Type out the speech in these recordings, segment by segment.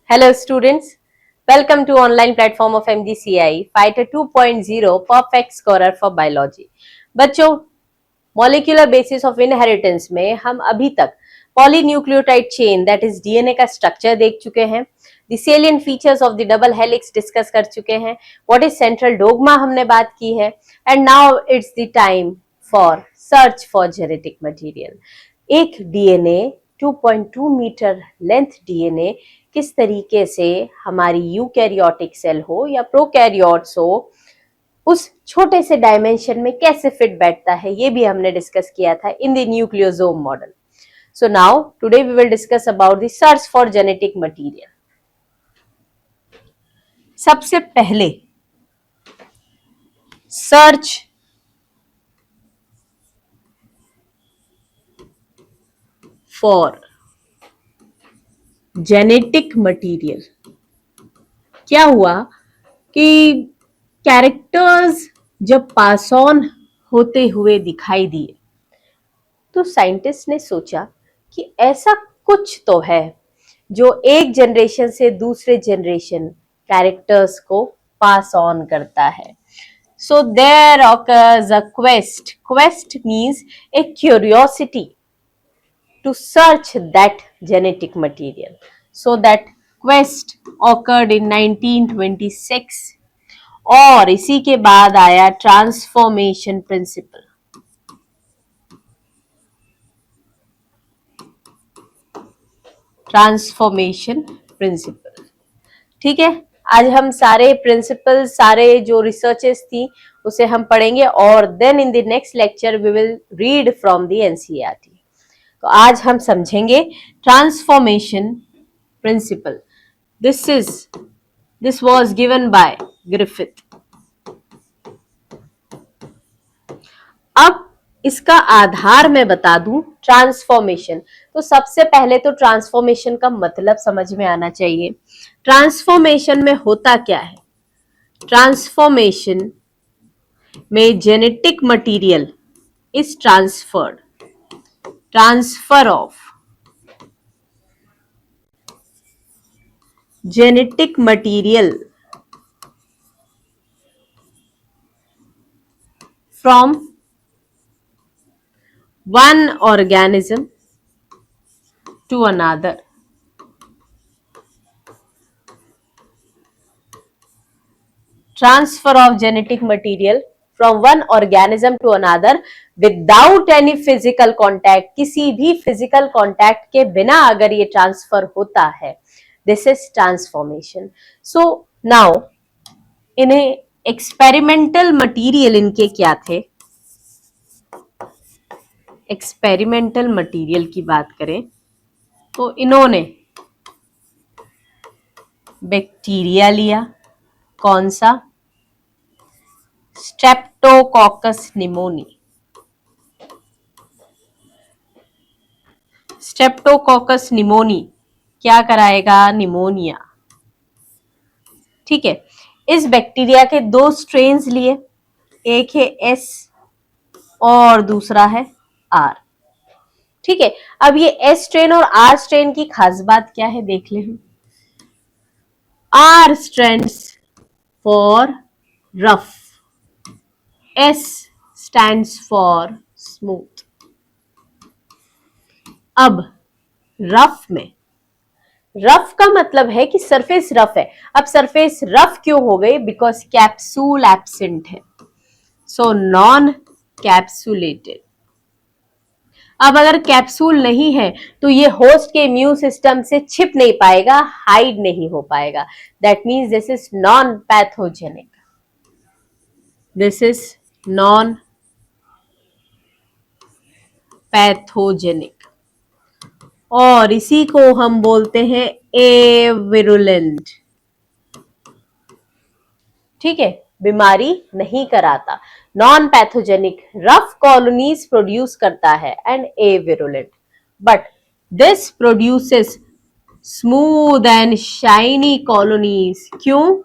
Hello students, welcome to online platform of MGCI Fighter 2.0 Perfect Scorer for Biology। बच्चों, molecular basis of inheritance में हम अभी तक polynucleotide chain that is DNA का structure देख चुके हैं, the salient features of the double helix discuss कर चुके हैं, व्हाट इज सेंट्रल डोग्मा हमने बात की है, and now it's the time for search for genetic material. एक डीएनए 2.2 मीटर लेंथ डीएनए किस तरीके से हमारी यूकैरियोटिक सेल हो या प्रोकैरियोट्स हो, उस छोटे से डायमेंशन में कैसे फिट बैठता है, ये भी हमने डिस्कस किया था in the nucleosome model. So now today we will discuss about the search for genetic material. सबसे पहले सर्च फॉर जेनेटिक मटेरियल। क्या हुआ कि कैरेक्टर्स जब पास ऑन होते हुए दिखाई दिए तो साइंटिस्ट ने सोचा कि ऐसा कुछ तो है जो एक जनरेशन से दूसरे जनरेशन कैरेक्टर्स को पास ऑन करता है। So there occurs a quest. Quest means a curiosity to search that genetic material. So that quest occurred in 1926 और इसी के बाद आया ट्रांसफॉर्मेशन प्रिंसिपल। ट्रांसफॉर्मेशन प्रिंसिपल, ठीक है। आज हम सारे प्रिंसिपल, सारे जो रिसर्चेस थी उसे हम पढ़ेंगे और then in the next lecture we will read from the NCERT. तो आज हम समझेंगे transformation principle. This was given by Griffith. अब इसका आधार मैं बता दूं, ट्रांसफॉर्मेशन। तो सबसे पहले तो ट्रांसफॉर्मेशन का मतलब समझ में आना चाहिए। ट्रांसफॉर्मेशन में होता क्या है? ट्रांसफॉर्मेशन में genetic material is transferred. Transfer of genetic material from one organism to another. Transfer of genetic material from one organism to another without any physical contact, किसी भी physical contact के बिना अगर ये ट्रांसफर होता है, this is transformation. So now इन्हें experimental material इनके क्या थे? एक्सपेरिमेंटल मटेरियल की बात करें तो इन्होंने बैक्टीरिया लिया। कौन सा? Streptococcus pneumoniae. स्ट्रेप्टोकोकस निमोनी क्या कराएगा? निमोनिया, ठीक है। इस बैक्टीरिया के दो स्ट्रेन्स लिए, एक है एस और दूसरा है आर, ठीक है। अब ये एस स्ट्रेन और आर स्ट्रेन की खास बात क्या है देख ले हम। R stands for rough, S stands for smooth. अब रफ में, रफ का मतलब है कि सरफेस रफ है। अब सरफेस रफ क्यों हो गई? बिकॉज कैप्सूल एब्सेंट है, सो नॉन कैप्सुलेटेड। अब अगर कैप्सूल नहीं है तो ये होस्ट के इम्यून सिस्टम से छिप नहीं पाएगा, हाइड नहीं हो पाएगा। That means this is non pathogenic. This is non pathogenic और इसी को हम बोलते हैं एविरुलेंट, ठीक है। बीमारी नहीं कराता, non pathogenic, rough colonies produce करता है and avirulent, but this produces smooth and shiny colonies. क्यों?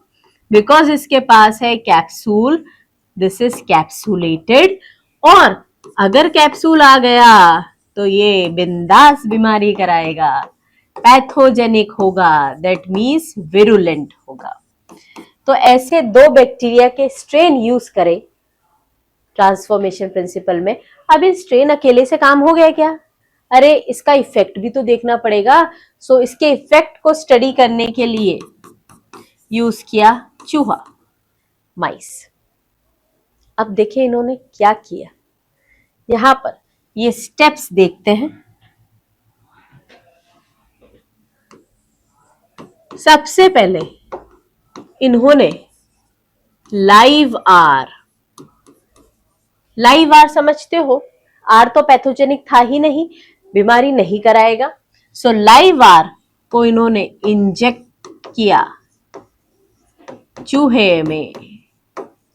बिकॉज इसके पास है कैप्सूल, दिस इज कैप्सुलेटेड। और अगर कैप्सूल आ गया तो ये बिंदास बीमारी कराएगा। पैथोजेनिक होगा, दैट मीन्स विरुलेंट होगा। तो ऐसे दो बैक्टीरिया के स्ट्रेन यूज करें ट्रांसफॉर्मेशन प्रिंसिपल में। अब इस स्ट्रेन अकेले से काम हो गया क्या? अरे इसका इफेक्ट भी तो देखना पड़ेगा। सो इसके इफेक्ट को स्टडी करने के लिए यूज किया चूहा, माइस। अब देखिए इन्होंने क्या किया, यहां पर ये स्टेप्स देखते हैं। सबसे पहले इन्होंने लाइव आर समझते हो? आर तो पैथोजेनिक था ही नहीं, बीमारी नहीं कराएगा। सो लाइव आर को इन्होंने इंजेक्ट किया चूहे में।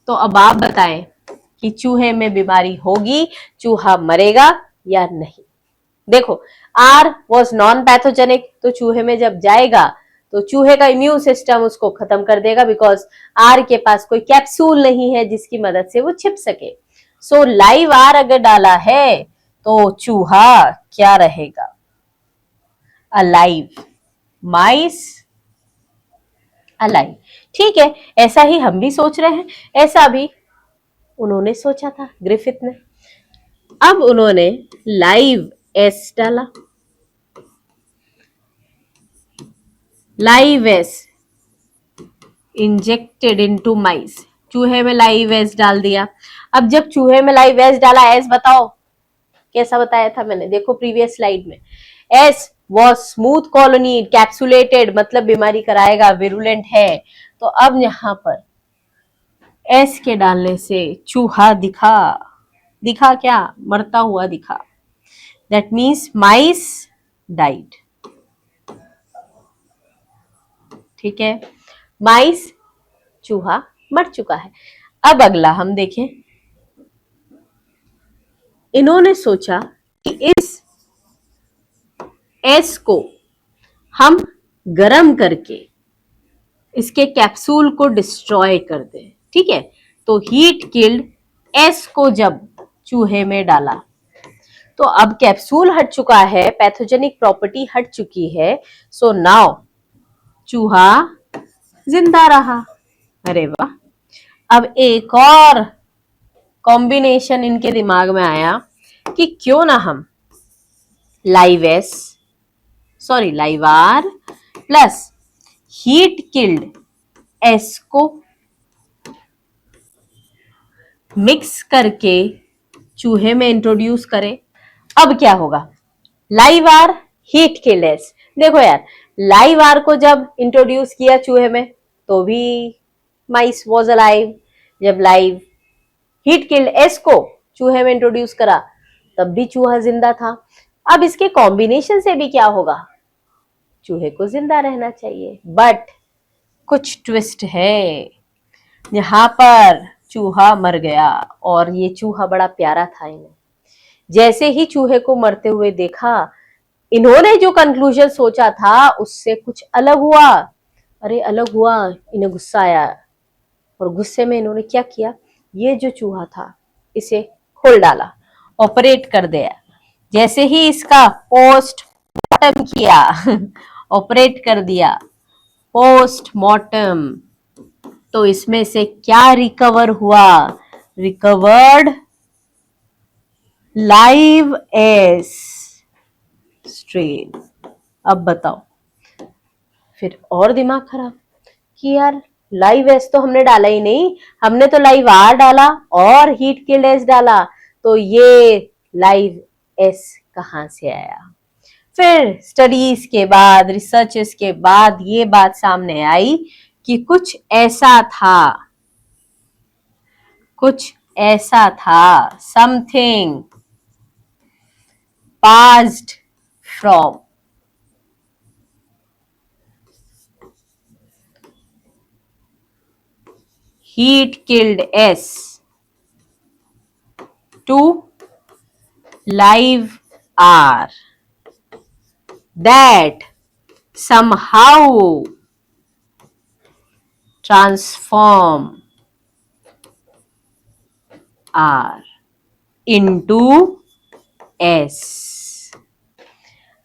तो अब आप बताएं कि चूहे में बीमारी होगी, चूहा मरेगा या नहीं? देखो, आर वॉज नॉन पैथोजेनिक, तो चूहे में जब जाएगा तो चूहे का इम्यून सिस्टम उसको खत्म कर देगा, बिकॉज आर के पास कोई कैप्सूल नहीं है जिसकी मदद से वो छिप सके। सो लाइव आर अगर डाला है तो चूहा क्या रहेगा? अलाइव, माइस अलाइव। ठीक है, ऐसा ही हम भी सोच रहे हैं, ऐसा भी उन्होंने सोचा था ग्रिफिथ ने। अब उन्होंने लाइव एस डाला, लाइव एस इंजेक्टेड इनटू माइस, चूहे में लाइव एस डाल दिया। अब जब चूहे में लाइव एस डाला, एस बताओ कैसा बताया था मैंने, देखो प्रीवियस स्लाइड में, S was smooth colony capsulated, मतलब बीमारी कराएगा, विरुलेंट है। तो अब यहां पर एस के डालने से चूहा दिखा क्या? मरता हुआ दिखा। That means mice died. ठीक है, माइस, चूहा मर चुका है। अब अगला हम देखें, इन्होंने सोचा कि इस एस को हम गरम करके इसके कैप्सूल को डिस्ट्रॉय कर दें। ठीक है, तो हीट किल्ड एस को जब चूहे में डाला तो अब कैप्सूल हट चुका है, पैथोजेनिक प्रॉपर्टी हट चुकी है। सो नाउ चूहा जिंदा रहा। अरे वाह! अब एक और कॉम्बिनेशन इनके दिमाग में आया कि क्यों ना हम live R plus heat killed S को मिक्स करके चूहे में इंट्रोड्यूस करें। अब क्या होगा? Live R, heat killed S. देखो यार, लाइव आर को जब इंट्रोड्यूस किया चूहे में तो भी माइस वॉज अलाइव, जब लाइव हीट किल्ड एस को चूहे में इंट्रोड्यूस करा तब भी चूहा जिंदा था। अब इसके कॉम्बिनेशन से भी क्या होगा? चूहे को जिंदा रहना चाहिए, बट कुछ ट्विस्ट है। यहां पर चूहा मर गया, और ये चूहा बड़ा प्यारा था इन्हें। जैसे ही चूहे को मरते हुए देखा, इन्होंने जो कंक्लूजन सोचा था उससे कुछ अलग हुआ। अरे अलग हुआ, इन्हें गुस्सा आया, और गुस्से में इन्होंने क्या किया? ये जो चूहा था इसे खोल डाला, ऑपरेट कर दिया। जैसे ही इसका पोस्टमार्टम किया ऑपरेट कर दिया पोस्टमार्टम, तो इसमें से क्या रिकवर हुआ? Recovered live S strain. अब बताओ, फिर और दिमाग खराब कि यार लाइव एस तो हमने डाला ही नहीं, हमने तो लाइव आर डाला और हीट किल्ड एस डाला, तो ये लाइव एस कहां से आया? फिर स्टडीज के बाद, रिसर्चेस के बाद ये बात सामने आई कि कुछ ऐसा था, something passed from heat killed S to live R that somehow transform R into S।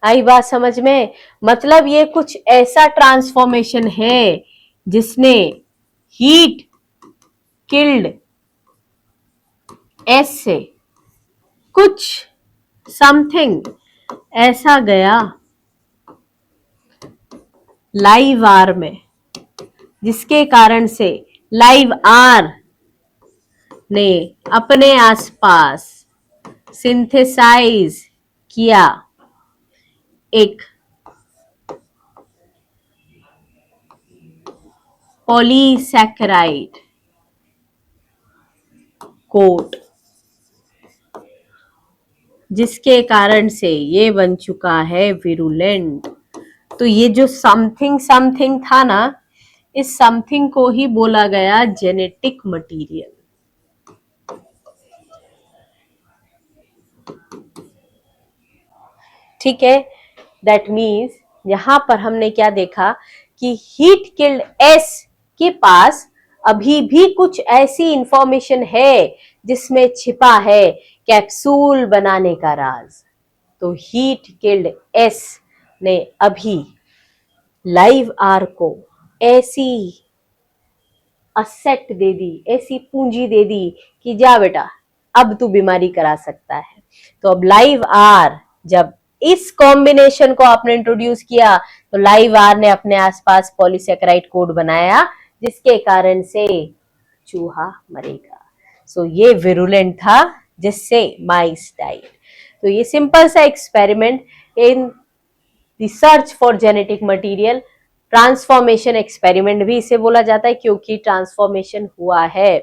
आई बात समझ में? मतलब ये कुछ ऐसा ट्रांसफॉर्मेशन है जिसने हीट किल्ड एस से कुछ समथिंग ऐसा गया लाइव आर में, जिसके कारण से लाइव आर ने अपने आसपास सिंथेसाइज किया एक पॉलीसैकेराइड कोट, जिसके कारण से ये बन चुका है विरुलेंट। तो ये जो समथिंग समथिंग था ना, इस समथिंग को ही बोला गया जेनेटिक मटेरियल। ठीक है, दैट मीन्स यहां पर हमने क्या देखा कि हीट किल्ड एस के पास अभी भी कुछ ऐसी इंफॉर्मेशन है जिसमें छिपा है कैप्सूल बनाने का राज। तो हीट किल्ड एस ने अभी लाइव आर को ऐसी असेट दे दी, ऐसी पूंजी दे दी कि जा बेटा अब तू बीमारी करा सकता है। तो अब लाइव आर, जब इस कॉम्बिनेशन को आपने इंट्रोड्यूस किया तो लाइव आर ने अपने आसपास पॉलीसैकेराइड कोड बनाया, जिसके कारण से चूहा मरेगा। सो ये विरुलेंट था, जिससे माइस डाइड। तो ये सिंपल सा experiment in research for genetic material, transformation experiment भी इसे बोला जाता है, क्योंकि ट्रांसफॉर्मेशन हुआ है।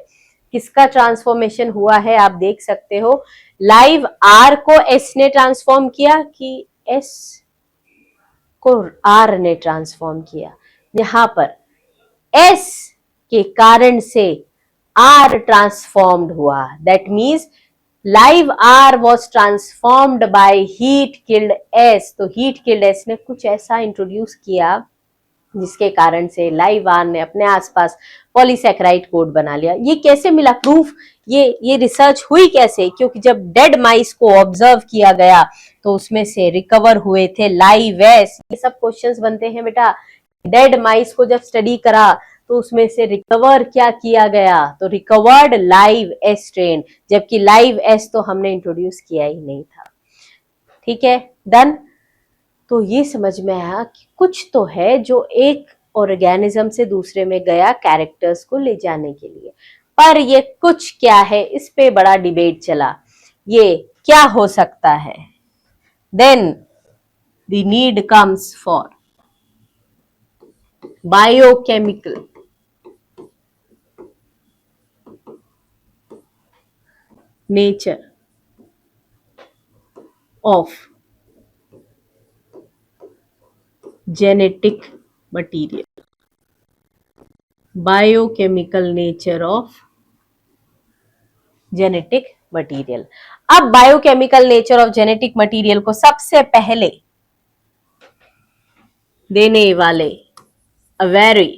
किसका ट्रांसफॉर्मेशन हुआ है आप देख सकते हो। लाइव आर को एस ने ट्रांसफॉर्म किया कि एस को आर ने ट्रांसफॉर्म किया। यहां पर एस के कारण से आर ट्रांसफॉर्म्ड हुआ। That means live R was transformed by heat killed S. तो हीट किल्ड एस ने कुछ ऐसा इंट्रोड्यूस किया जिसके कारण से लाइव आर ने अपने आसपास पॉलीसैकेराइड कोड बना लिया। ये कैसे मिला प्रूफ? ये रिसर्च हुई कैसे? क्योंकि जब डेड माइस को ऑब्जर्व किया गया तो उसमें से रिकवर हुए थे लाइव एस। ये सब क्वेश्चंस बनते हैं बेटा। डेड माइस को जब स्टडी करा तो उसमें से रिकवर क्या किया गया? तो रिकवर्ड लाइव एस स्ट्रेन, जबकि लाइव एस तो हमने इंट्रोड्यूस किया ही नहीं था। ठीक है, डन। तो ये समझ में आया कि कुछ तो है जो एक ऑर्गेनिज्म से दूसरे में गया कैरेक्टर्स को ले जाने के लिए, पर ये कुछ क्या है इस पे बड़ा डिबेट चला। ये क्या हो सकता है? Then the need comes for biochemical nature of genetic material, biochemical nature of genetic material। अब biochemical nature of genetic material को सबसे पहले देने वाले Avery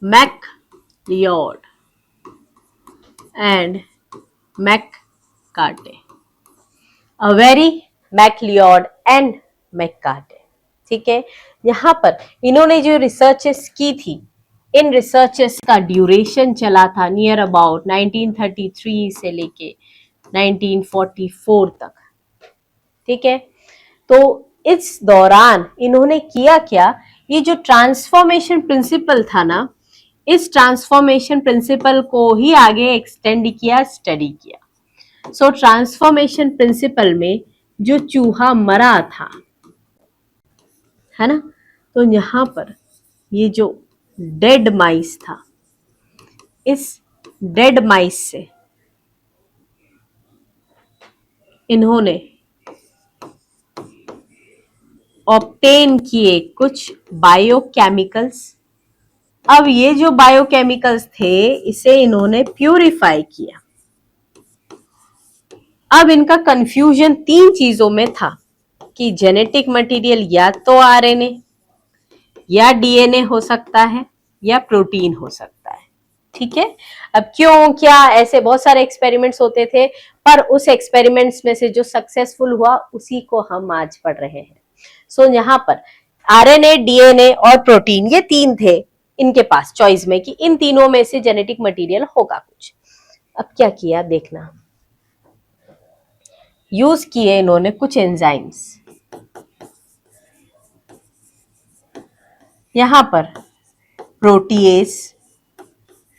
MacLeod and McCarty, Avery MacLeod and McCarty. ठीक है, यहां पर इन्होंने जो रिसर्चेस की थी, इन रिसर्चेस का ड्यूरेशन चला था नियर अबाउट 1933 से लेके 1944 तक। ठीक है, तो इस दौरान इन्होंने किया क्या, ये जो ट्रांसफॉर्मेशन प्रिंसिपल था ना, इस ट्रांसफॉर्मेशन प्रिंसिपल को ही आगे एक्सटेंड किया, स्टडी किया। सो ट्रांसफॉर्मेशन प्रिंसिपल में जो चूहा मरा था, है ना, तो यहां पर ये जो डेड माइस था, इस डेड माइस से इन्होंने ऑब्टेन किए कुछ बायोकेमिकल्स। अब ये जो बायोकेमिकल्स थे इसे इन्होंने प्यूरिफाई किया। अब इनका कंफ्यूजन तीन चीजों में था कि जेनेटिक मटेरियल या तो आरएनए या डीएनए हो सकता है या प्रोटीन हो सकता है। ठीक है, अब क्यों क्या ऐसे बहुत सारे एक्सपेरिमेंट्स होते थे, पर उस एक्सपेरिमेंट्स में से जो सक्सेसफुल हुआ उसी को हम आज पढ़ रहे हैं। सो यहाँ पर आरएनए, डीएनए और प्रोटीन ये तीन थे इनके पास चॉइस में कि इन तीनों में से जेनेटिक मटेरियल होगा कुछ। अब क्या किया देखना, यूज किए इन्होंने कुछ एंजाइम्स। यहां पर प्रोटीएस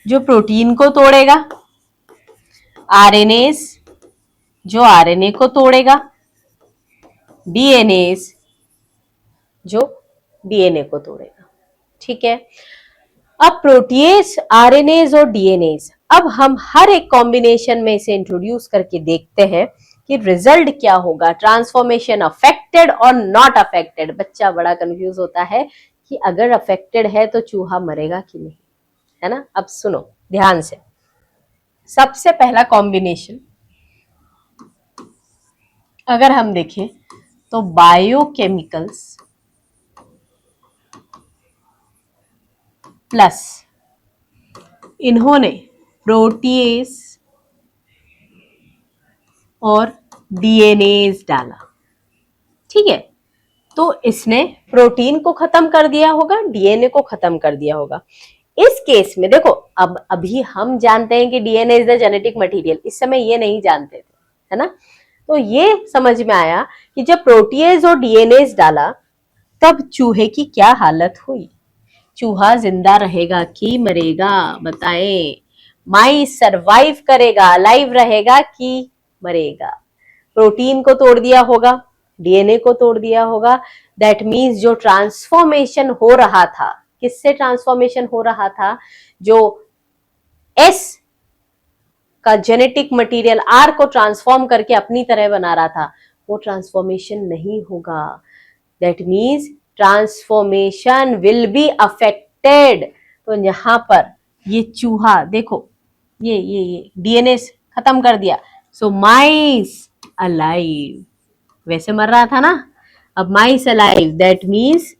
जो प्रोटीन को तोड़ेगा, आरएनएस जो आरएनए को तोड़ेगा, डीएनएस जो डीएनए को तोड़ेगा। ठीक है, अब प्रोटीएस, आरएनएस और डीएनएस अब हम हर एक कॉम्बिनेशन में इसे इंट्रोड्यूस करके देखते हैं कि रिजल्ट क्या होगा, ट्रांसफॉर्मेशन अफेक्टेड और नॉट अफेक्टेड। बच्चा बड़ा कंफ्यूज होता है कि अगर अफेक्टेड है तो चूहा मरेगा कि नहीं, है ना। अब सुनो ध्यान से, सबसे पहला कॉम्बिनेशन अगर हम देखें तो बायोकेमिकल्स प्लस इन्होंने प्रोटीएस और डीएनएस डाला। ठीक है, तो इसने प्रोटीन को खत्म कर दिया होगा, डीएनए को खत्म कर दिया होगा। इस केस में देखो, अब अभी हम जानते हैं कि DNA is the genetic material, इस समय ये नहीं जानते थे, है ना। तो ये समझ में आया कि जब प्रोटीएज और डीएनएस डाला तब चूहे की क्या हालत हुई, चूहा जिंदा रहेगा कि मरेगा, बताएं। माइस सरवाइव करेगा, अलाइव रहेगा कि मरेगा। प्रोटीन को तोड़ दिया होगा, डीएनए को तोड़ दिया होगा, दैट मीन्स जो ट्रांसफॉर्मेशन हो रहा था, किससे ट्रांसफॉर्मेशन हो रहा था, जो एस का जेनेटिक मटेरियल आर को ट्रांसफॉर्म करके अपनी तरह बना रहा था, वो ट्रांसफॉर्मेशन नहीं होगा। That means transformation will be affected. तो यहां पर ये चूहा देखो, ये डीएनए खत्म कर दिया, सो माइस अलाइव, वैसे मर रहा था ना, अब mice alive, that means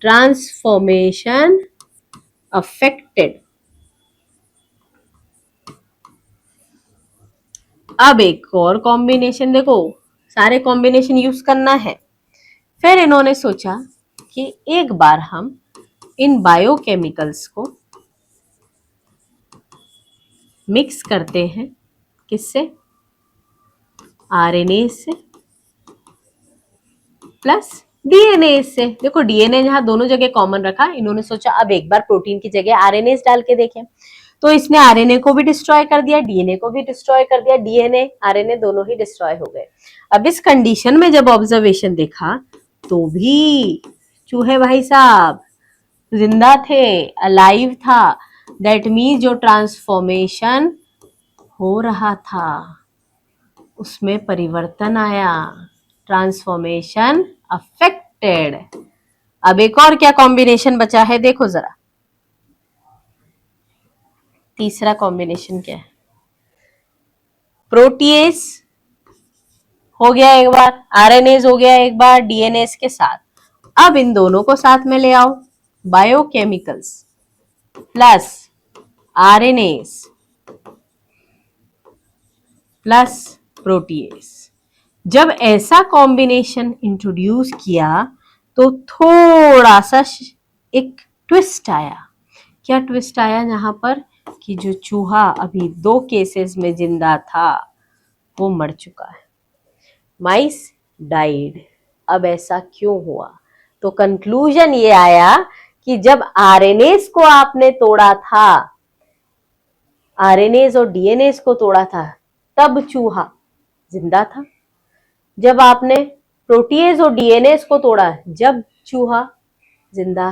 transformation affected. अब एक और कॉम्बिनेशन देखो, सारे कॉम्बिनेशन यूज करना है। फिर इन्होंने सोचा कि एक बार हम इन बायोकेमिकल्स को मिक्स करते हैं, किससे, आरएनए से प्लस डीएनए से। देखो डीएनए जहां दोनों जगह कॉमन रखा, इन्होंने सोचा अब एक बार प्रोटीन की जगह आरएनए डाल के देखें। तो इसने आरएनए को भी डिस्ट्रॉय कर दिया, डीएनए को भी डिस्ट्रॉय कर दिया, डीएनए आरएनए दोनों ही डिस्ट्रॉय हो गए। अब इस कंडीशन में जब ऑब्जर्वेशन देखा तो भी चूहे भाई साहब जिंदा थे, अलाइव था। दैट मीन्स जो ट्रांसफॉर्मेशन हो रहा था उसमें परिवर्तन आया, ट्रांसफॉर्मेशन अफेक्टेड। अब एक और क्या कॉम्बिनेशन बचा है देखो जरा, तीसरा कॉम्बिनेशन क्या है, प्रोटीएस हो गया एक बार, आरएनएस हो गया एक बार डीएनएस के साथ। अब इन दोनों को साथ में ले आओ, biochemicals plus RNS plus protease. जब ऐसा कॉम्बिनेशन इंट्रोड्यूस किया तो थोड़ा सा एक ट्विस्ट आया। क्या ट्विस्ट आया यहाँ पर, कि जो चूहा अभी 2 केसेस में जिंदा था वो मर चुका है, माइस डाइड। अब ऐसा क्यों हुआ, तो कंक्लूजन ये आया कि जब आरएनएस को आपने तोड़ा था, आरएनएस और डीएनएस को तोड़ा था, तब चूहा जिंदा था। जब आपने प्रोटीएज और डीएनएस को तोड़ा, जब चूहा जिंदा।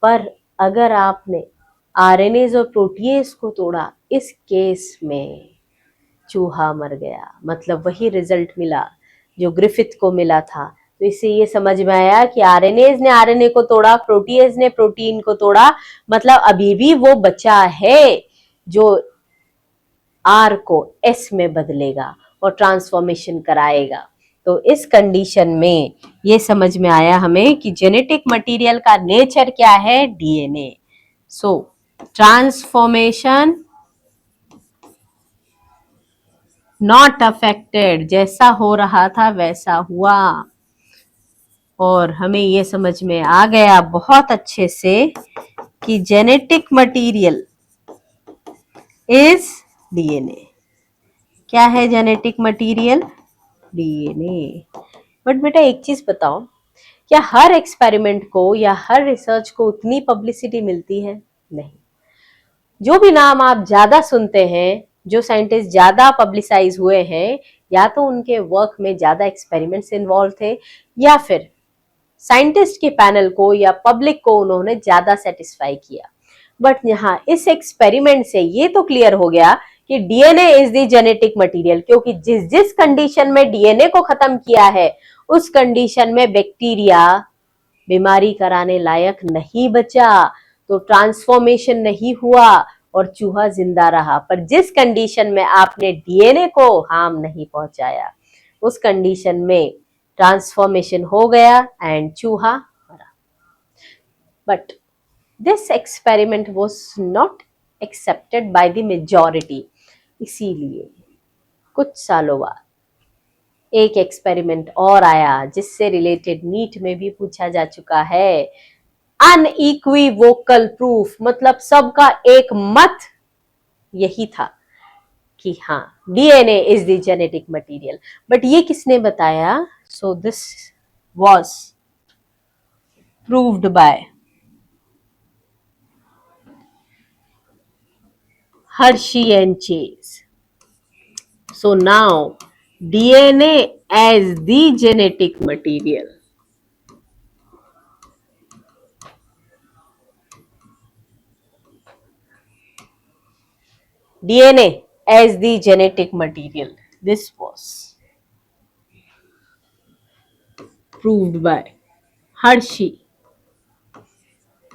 पर अगर आपने आरएनएस और प्रोटीएज को तोड़ा, इस केस में चूहा मर गया। मतलब वही रिजल्ट मिला जो ग्रिफिथ को मिला था। तो इससे ये समझ में आया कि आरएनएस ने आरएनए को तोड़ा, प्रोटीएज ने प्रोटीन को तोड़ा, मतलब अभी भी वो बचा है जो आर को एस में बदलेगा और ट्रांसफॉर्मेशन कराएगा। तो इस कंडीशन में ये समझ में आया हमें कि जेनेटिक मटेरियल का नेचर क्या है, DNA. So transformation not affected, जैसा हो रहा था वैसा हुआ। और हमें ये समझ में आ गया बहुत अच्छे से कि जेनेटिक मटेरियल इज डीएनए। क्या है जेनेटिक मटेरियल? डीएनए। बट बेटा एक चीज बताओ, क्या हर एक्सपेरिमेंट को या हर रिसर्च को उतनी पब्लिसिटी मिलती है? नहीं। जो भी नाम आप ज्यादा सुनते हैं, जो साइंटिस्ट ज्यादा पब्लिसाइज हुए हैं, या तो उनके वर्क में ज्यादा एक्सपेरिमेंट्स इन्वॉल्व थे, या फिर साइंटिस्ट के पैनल को या पब्लिक को उन्होंने ज्यादा सेटिस्फाई किया। बट यहाँ इस एक्सपेरिमेंट से ये तो क्लियर हो गया कि DNA is the genetic material, क्योंकि जिस जिस कंडीशन में डीएनए को खत्म किया है उस कंडीशन में बैक्टीरिया बीमारी कराने लायक नहीं बचा, तो ट्रांसफॉर्मेशन नहीं हुआ और चूहा जिंदा रहा। पर जिस कंडीशन में आपने डीएनए को हार्म नहीं पहुंचाया, उस कंडीशन में ट्रांसफॉर्मेशन हो गया एंड चूहा मरा। But this experiment was not accepted by the majority. इसीलिए कुछ सालों बाद एक एक्सपेरिमेंट और आया जिससे रिलेटेड नीट में भी पूछा जा चुका है। अनइक्विवोकल प्रूफ, मतलब सबका एक मत यही था कि हाँ, DNA is the genetic material. But ये किसने बताया? So this was proved bye Hershey and Chase. So now DNA as the genetic material. DNA as the genetic material. This was proved by Hershey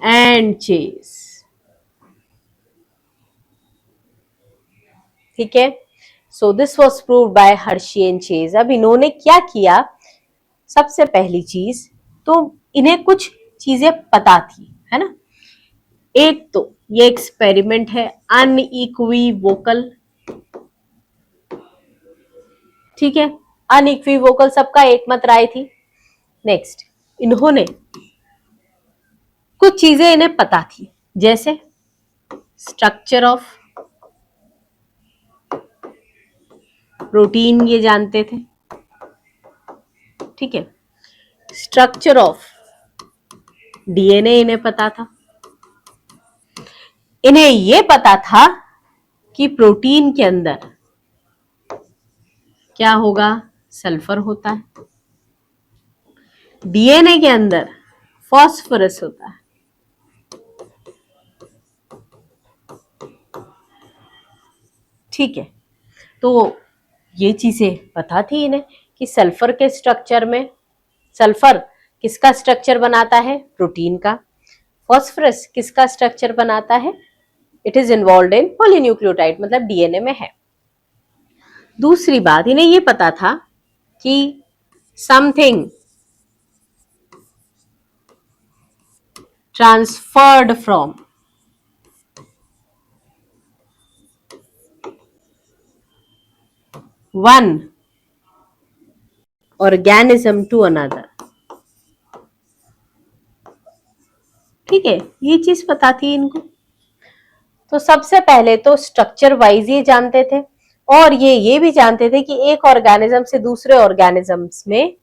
and Chase. ठीक है, so this was proved bye Hershey and chase. अब इन्होंने क्या किया? सबसे पहली चीज तो इन्हें कुछ चीजें पता थी, है ना। एक तो ये एक्सपेरिमेंट है अनइक्विवोकल, ठीक है, अनइक्विवोकल, सबका एक मत राय थी। नेक्स्ट, इन्होंने कुछ चीजें इन्हें पता थी, जैसे स्ट्रक्चर ऑफ प्रोटीन ये जानते थे, ठीक है, स्ट्रक्चर ऑफ डीएनए इन्हें पता था, इन्हें ये पता था कि प्रोटीन के अंदर क्या होगा? सल्फर होता है, डीएनए के अंदर फास्फोरस होता है, ठीक है। तो ये चीजें पता थी इन्हें कि सल्फर के स्ट्रक्चर में, सल्फर किसका स्ट्रक्चर बनाता है? प्रोटीन का। फास्फोरस किसका स्ट्रक्चर बनाता है? It is involve in polynucleotide, मतलब डीएनए में है। दूसरी बात, इन्हें ये पता था कि something transferred from one organism to another, ठीक है, ये चीज पता थी इनको। तो सबसे पहले तो स्ट्रक्चर वाइज ये जानते थे, और ये भी जानते थे कि एक ऑर्गेनिज्म से दूसरे ऑर्गेनिजम्स में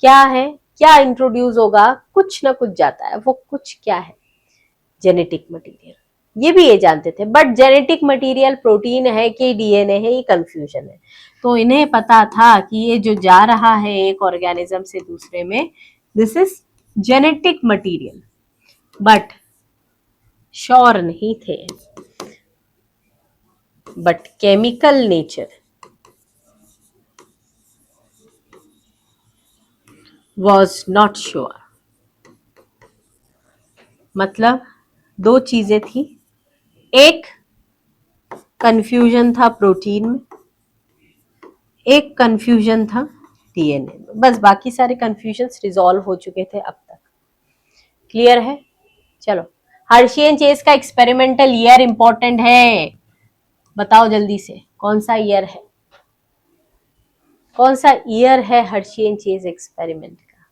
क्या है, क्या इंट्रोड्यूस होगा, कुछ ना कुछ जाता है, वो कुछ क्या है? Genetic material. ये भी ये जानते थे, बट जेनेटिक मटेरियल प्रोटीन है कि डीएनए है, ये कंफ्यूजन है। तो इन्हें पता था कि ये जो जा रहा है एक ऑर्गेनिज्म से दूसरे में, this is genetic material, but sure नहीं थे। But chemical nature was not sure. मतलब दो चीजें थी, एक कंफ्यूजन था प्रोटीन में, एक कंफ्यूजन था डीएनए में, बस बाकी सारे कंफ्यूजन्स रिजॉल्व हो चुके थे अब तक। क्लियर है? चलो, हर्शी एंड चेस का एक्सपेरिमेंटल ईयर इंपॉर्टेंट है, बताओ जल्दी से कौन सा ईयर है? कौन सा ईयर है हर्शी एंड चेस एक्सपेरिमेंट का?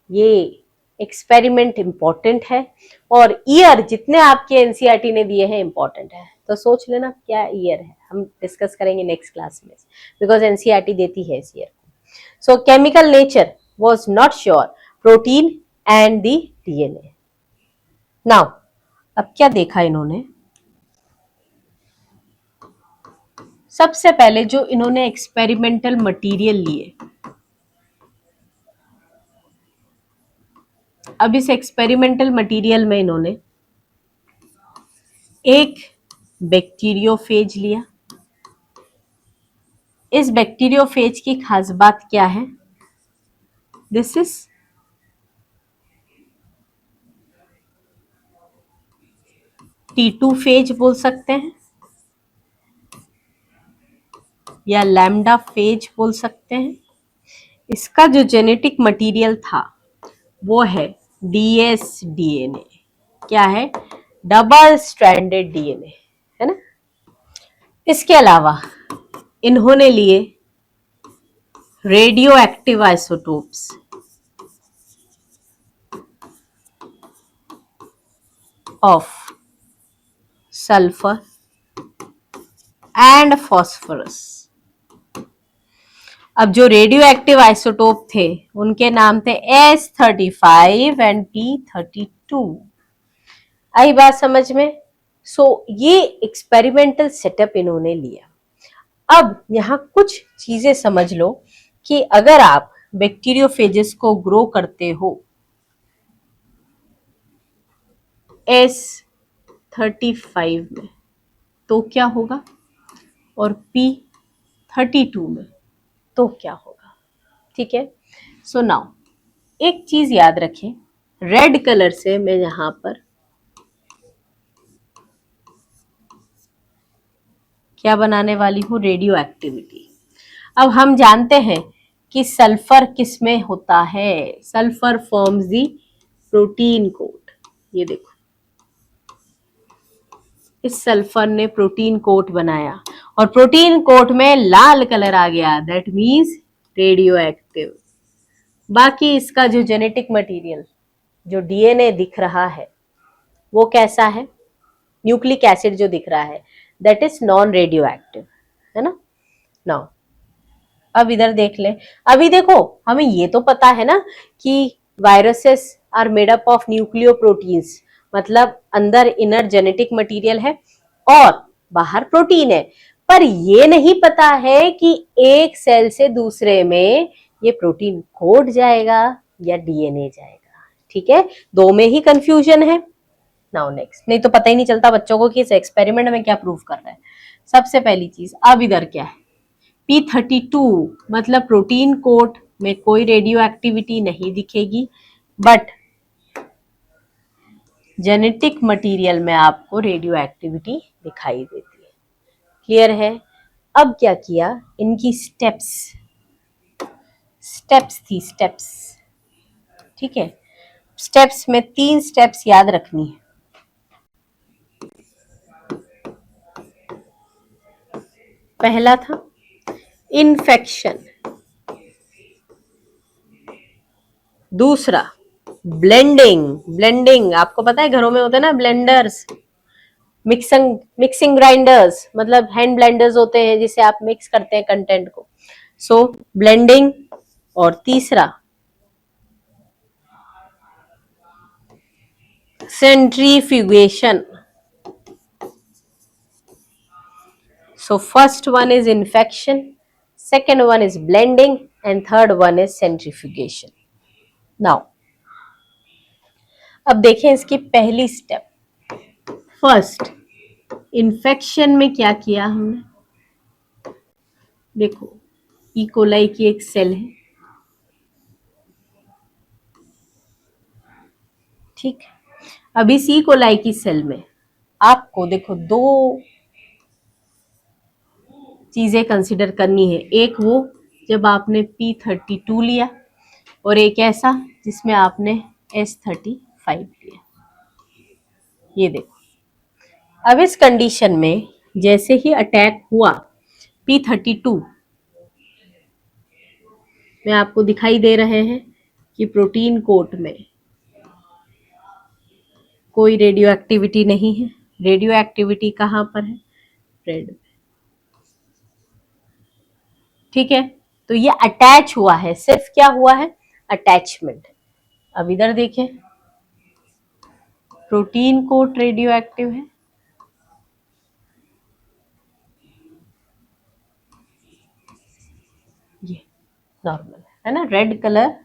ये एक्सपेरिमेंट इंपॉर्टेंट है और ईयर जितने आपके एनसीईआरटी ने दिए हैं इंपॉर्टेंट है, तो सोच लेना क्या ईयर है, हम डिस्कस करेंगे नेक्स्ट क्लास में, बिकॉज एनसीईआरटी देती है इस ईयर को। सो chemical nature was not sure, protein and the DNA. Now अब क्या देखा इन्होंने, सबसे पहले जो इन्होंने एक्सपेरिमेंटल मटेरियल लिए, अब इस एक्सपेरिमेंटल मटेरियल में इन्होंने एक बैक्टीरियोफेज लिया। इस बैक्टीरियोफेज की खास बात क्या है, दिस इज T2 फेज बोल सकते हैं या लैम्डा फेज बोल सकते हैं। इसका जो जेनेटिक मटेरियल था वो है डीएस डीएनए। क्या है, डबल स्ट्रैंडेड डीएनए, है ना। इसके अलावा इन्होंने लिए radio active isotopes of sulphur and phosphorus. अब जो रेडियो एक्टिव आइसोटोप थे उनके नाम थे S35 एंड P32। आई बात समझ में। ये एक्सपेरिमेंटल सेटअप इन्होंने लिया। अब यहां कुछ चीजें समझ लो कि अगर आप बैक्टीरियोफेजेस को ग्रो करते हो S35 में तो क्या होगा, और P32 में तो क्या होगा, ठीक है। सो नाउ एक चीज याद रखें, रेड कलर से मैं यहां पर क्या बनाने वाली हूं, रेडियो एक्टिविटी। अब हम जानते हैं कि सल्फर किस में होता है, sulphur forms the protein coat. ये देखो, इस सल्फर ने प्रोटीन कोट बनाया और प्रोटीन कोट में लाल कलर आ गया, दैट मीन्स रेडियो एक्टिव। बाकी इसका जो जेनेटिक मटेरियल, जो डीएनए दिख रहा है वो कैसा है, न्यूक्लिक एसिड जो दिख रहा है that is non radio active, है ना। नाउ अब इधर देख ले, अभी देखो हमें ये तो पता है ना कि viruses are made up of nucleoproteins, मतलब अंदर इनर जेनेटिक मटेरियल है और बाहर प्रोटीन है, पर ये नहीं पता है कि एक सेल से दूसरे में ये प्रोटीन कोड जाएगा या डीएनए जाएगा, ठीक है। दो में ही कंफ्यूजन है। नाउ नेक्स्ट, नहीं तो पता ही नहीं चलता बच्चों को कि इस एक्सपेरिमेंट में क्या प्रूव कर रहा है। सबसे पहली चीज, अब इधर क्या है, P32 मतलब प्रोटीन कोट में कोई रेडियो एक्टिविटी नहीं दिखेगी, बट जेनेटिक मटेरियल में आपको रेडियो एक्टिविटी दिखाई देती है। क्लियर है। अब क्या किया, इनकी स्टेप्स थी, स्टेप्स, ठीक है। स्टेप्स में 3 स्टेप्स याद रखनी है। पहला था इन्फेक्शन, दूसरा ब्लेंडिंग आपको पता है घरों में होते हैं ना ब्लेंडर्स, मिक्सिंग ग्राइंडर्स, मतलब हैंड ब्लेंडर्स होते हैं जिसे आप मिक्स करते हैं कंटेंट को, सो ब्लेंडिंग। और तीसरा centrifugation. So first one is infection, second one is blending and third one is centrifugation. Now अब देखें इसकी पहली स्टेप। फर्स्ट, इन्फेक्शन में क्या किया हमने, देखो ई कोलाई की एक सेल है, ठीक। अब इस ई कोलाई की सेल में आपको देखो 2 चीजें कंसिडर करनी है। एक वो जब आपने P32 लिया और एक ऐसा जिसमें आपने S35 लिया। ये देखो, अब इस कंडीशन में जैसे ही अटैक हुआ P32 में आपको दिखाई दे रहे हैं कि प्रोटीन कोट में कोई रेडियो एक्टिविटी नहीं है। रेडियो एक्टिविटी कहाँ पर है? रेड। ठीक है, तो ये अटैच हुआ है, सिर्फ क्या हुआ है? अटैचमेंट। अब इधर देखें, प्रोटीन कोट रेडियो एक्टिव है, ये नॉर्मल है ना, रेड कलर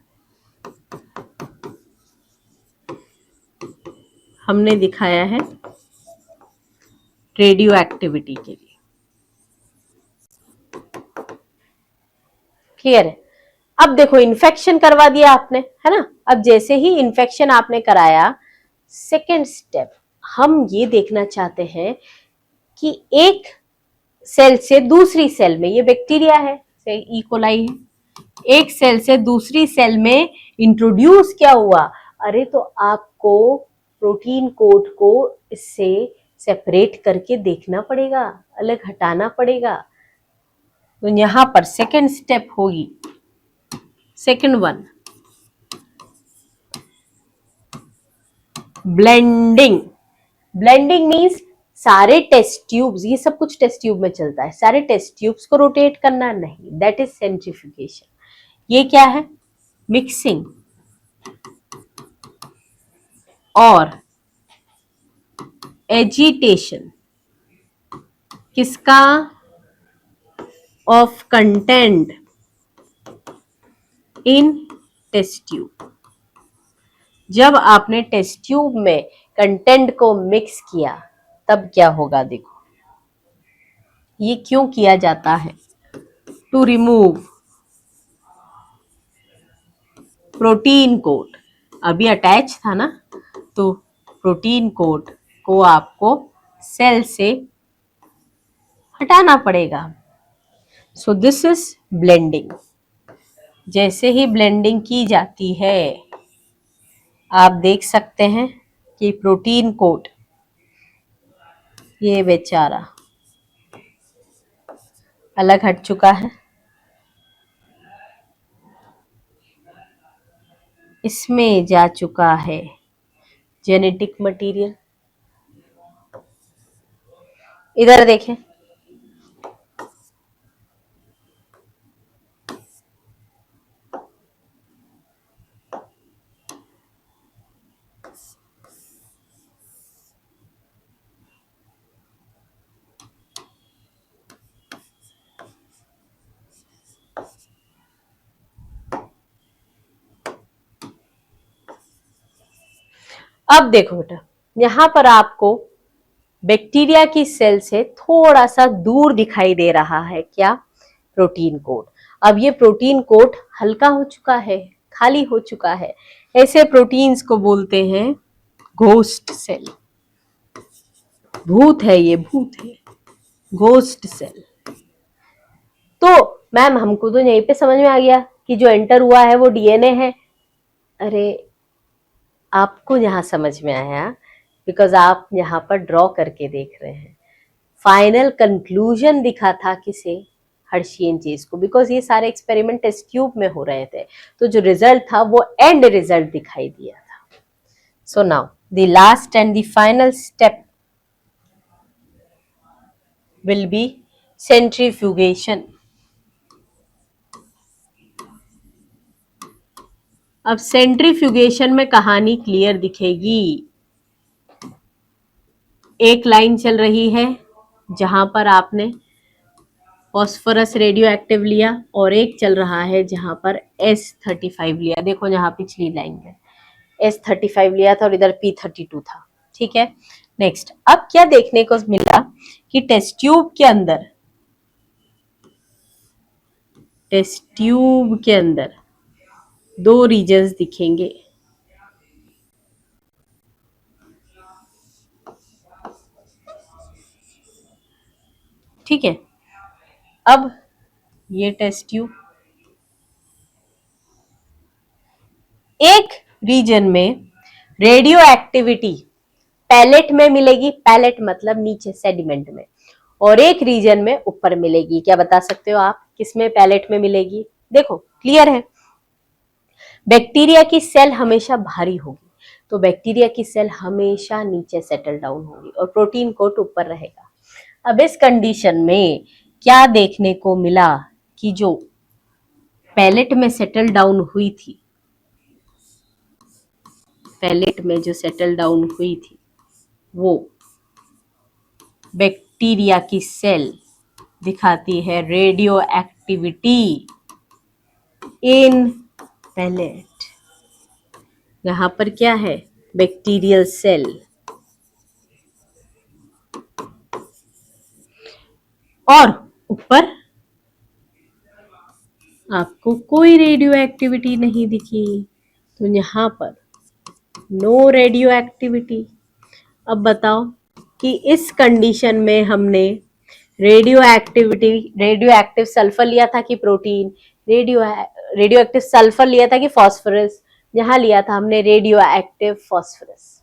हमने दिखाया है रेडियो एक्टिविटी के लिए। क्लियर है? अब देखो, इन्फेक्शन करवा दिया आपने, है ना। अब जैसे ही इन्फेक्शन आपने कराया, सेकेंड स्टेप हम ये देखना चाहते हैं कि एक सेल से दूसरी सेल में, ये बैक्टीरिया है, से ई कोलाई है, एक सेल से दूसरी सेल में इंट्रोड्यूस क्या हुआ? अरे तो आपको प्रोटीन कोट को इससे सेपरेट करके देखना पड़ेगा, अलग हटाना पड़ेगा। तो यहां पर सेकेंड स्टेप होगी, second one, blending. Blending means सारे टेस्ट ट्यूब्स, ये सब कुछ टेस्ट ट्यूब में चलता है, सारे टेस्ट ट्यूब्स को रोटेट करना नहीं, दैट इज सेंट्रीफ्यूगेशन। ये क्या है? मिक्सिंग और एजिटेशन किसका? Of content in test tube. जब आपने टेस्ट ट्यूब में कंटेंट को मिक्स किया तब क्या होगा? देखो, ये क्यों किया जाता है? To remove protein coat. अभी अटैच था ना, तो प्रोटीन कोट को आपको सेल से हटाना पड़ेगा। सो दिस इज ब्लेंडिंग। जैसे ही ब्लेंडिंग की जाती है, आप देख सकते हैं कि प्रोटीन कोट, ये बेचारा अलग हट चुका है, इसमें जा चुका है जेनेटिक मटेरियल। इधर देखें, अब देखो बेटा, यहां पर आपको बैक्टीरिया की सेल से थोड़ा सा दूर दिखाई दे रहा है क्या? Protein coat. अब ये प्रोटीन कोट हल्का हो चुका है, खाली हो चुका है। ऐसे प्रोटीन्स को बोलते हैं घोस्ट सेल। भूत है, ये भूत है, घोस्ट सेल। तो मैम हमको तो यहीं पे समझ में आ गया कि जो एंटर हुआ है वो डीएनए है। अरे आपको यहाँ समझ में आया बिकॉज आप यहाँ पर ड्रॉ करके देख रहे हैं। फाइनल कंक्लूजन दिखा था किसे? हर्शियन चीज को, बिकॉज ये सारे एक्सपेरिमेंट टेस्ट ट्यूब में हो रहे थे, तो जो रिजल्ट था वो एंड रिजल्ट दिखाई दिया था। So now the last and the final step will be centrifugation. अब सेंट्रीफ्यूगेशन में कहानी क्लियर दिखेगी। एक लाइन चल रही है जहां पर आपने फॉस्फोरस रेडियो एक्टिव लिया, और एक चल रहा है जहां पर S35 लिया। देखो यहाँ पिछली लाइन में S35 लिया था और इधर P32 था। ठीक है, नेक्स्ट अब क्या देखने को मिला कि टेस्ट ट्यूब के अंदर दो रीजन्स दिखेंगे। ठीक है, अब ये टेस्ट ट्यूब, एक रीजन में रेडियो एक्टिविटी पैलेट में मिलेगी, पैलेट मतलब नीचे सेडिमेंट में, और एक रीजन में ऊपर मिलेगी। क्या बता सकते हो आप किसमें पैलेट में मिलेगी? देखो क्लियर है, बैक्टीरिया की सेल हमेशा भारी होगी, तो बैक्टीरिया की सेल हमेशा नीचे सेटल डाउन होगी और प्रोटीन कोट ऊपर रहेगा। अब इस कंडीशन में क्या देखने को मिला कि जो पैलेट में सेटल डाउन हुई थी, पैलेट में जो सेटल डाउन हुई थी वो बैक्टीरिया की सेल दिखाती है रेडियो एक्टिविटी इन पैलेट। यहां पर क्या है, बैक्टीरियल सेल, और ऊपर आपको कोई रेडियो एक्टिविटी नहीं दिखी, तो यहां पर नो रेडियो एक्टिविटी। अब बताओ कि इस कंडीशन में हमने रेडियो एक्टिव सल्फर लिया था कि प्रोटीन, रेडियो एक्टिव सल्फर लिया था कि फास्फोरस, यहां लिया था हमने रेडियो एक्टिव फास्फोरस।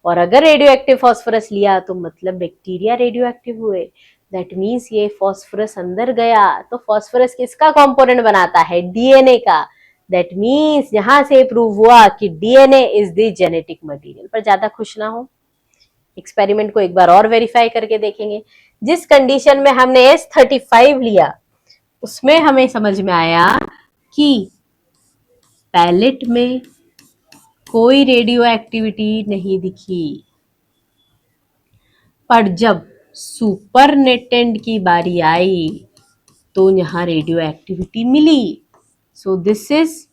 और अगर रेडियो एक्टिव फास्फोरस लिया तो मतलब बैक्टीरिया रेडियो एक्टिव हुए, दैट मीन्स ये फास्फोरस अंदर गया, तो फास्फोरस किसका कंपोनेंट बनाता है, डीएनए का। दैट मीन्स यहां से प्रूव हुआ कि DNA is the genetic material. पर ज्यादा खुश ना हो, एक्सपेरिमेंट को एक बार और वेरीफाई करके देखेंगे। जिस कंडीशन में हमने S35 लिया उसमें हमें समझ में आया कि पैलेट में कोई रेडियो एक्टिविटी नहीं दिखी, पर जब सुपरनेटेंट की बारी आई तो यहां रेडियो एक्टिविटी मिली। So this is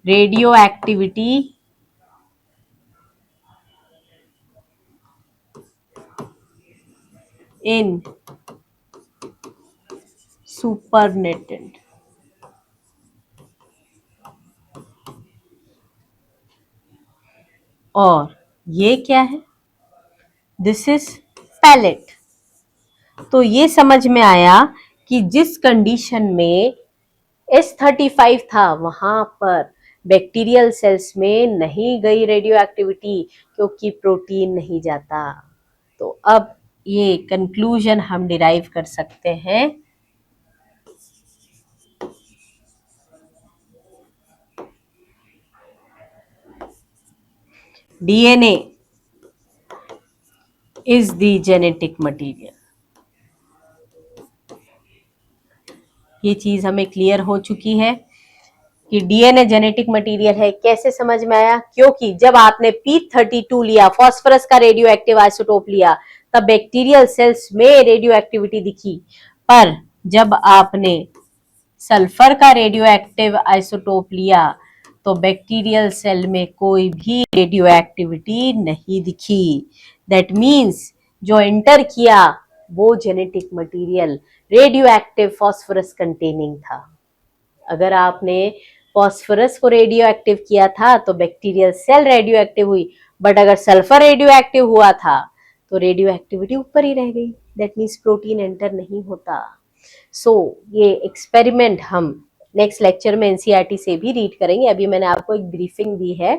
radioactivity in supernatant. और ये क्या है, दिस इज पैलेट। तो ये समझ में आया कि जिस कंडीशन में S35 था वहां पर बैक्टीरियल सेल्स में नहीं गई रेडियो एक्टिविटी, क्योंकि प्रोटीन नहीं जाता। तो अब ये कंक्लूजन हम डिराइव कर सकते हैं, DNA is the genetic material. ये चीज हमें क्लियर हो चुकी है कि डीएनए जेनेटिक मटेरियल है। कैसे समझ में आया, क्योंकि जब आपने P32 लिया, फास्फोरस का रेडियो एक्टिव आइसोटोप लिया, तब बैक्टीरियल सेल्स में रेडियो एक्टिविटी दिखी, पर जब आपने सल्फर का रेडियो एक्टिव आइसोटोप लिया तो बैक्टीरियल सेल में कोई भी रेडियो एक्टिविटी नहीं दिखी। दैट मीन्स जो एंटर किया वो genetic material radio active phosphorus containing था। अगर आपने फास्फोरस को रेडियो एक्टिव किया था तो बैक्टीरियल सेल रेडियो एक्टिव हुई, बट अगर सल्फर रेडियो एक्टिव हुआ था तो रेडियो एक्टिविटी ऊपर ही रह गई। दैट मीन्स प्रोटीन एंटर नहीं होता। सो ये एक्सपेरिमेंट हम नेक्स्ट लेक्चर में एनसीईआरटी से भी रीड करेंगे। अभी मैंने आपको एक ब्रीफिंग दी है,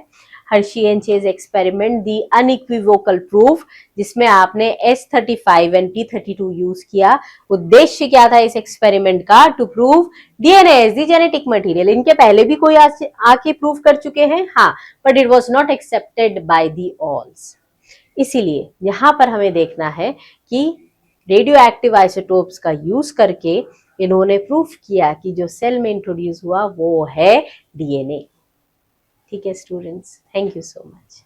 Hershey and chase experiment the unequivocal proof, जिसमें आपने S35 एंड P32 यूज किया। उद्देश्य क्या था इस एक्सपेरिमेंट का, to prove DNA is the genetic material. इनके पहले भी कोई आके प्रूव कर चुके हैं, हाँ, but it was not accepted by the alls. इसीलिए यहां पर हमें देखना है कि रेडियो एक्टिव आइसोटोप्स का यूज करके इन्होंने प्रूफ किया कि जो सेल में इंट्रोड्यूस हुआ वो है डीएनए। ठीक है students, thank you so much.